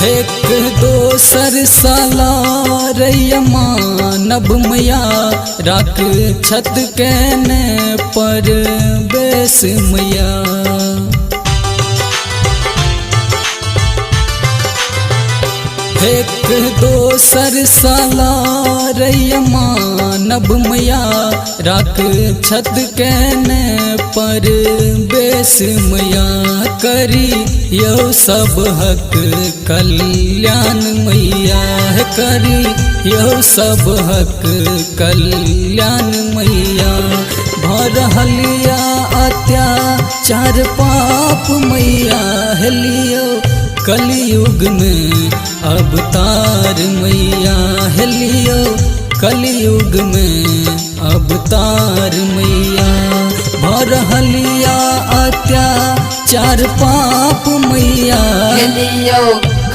एक दोसर साला रैया मानब मैया राख छत कहने पर बेस मैया। एक दोसर साला रैया मानब मैया राख छत कहने पर बेस मैया। करी यो सब हक कल्याण मैया, करी यो सब हक कल्याण मैया। भरहलिया अत्याचार पाप मैया, हेलियो कलयुग में अवतार मैया, हेलियो कलयुग में अवतार मैया। भरहलिया अत्याचार पाप मैया, हेलियो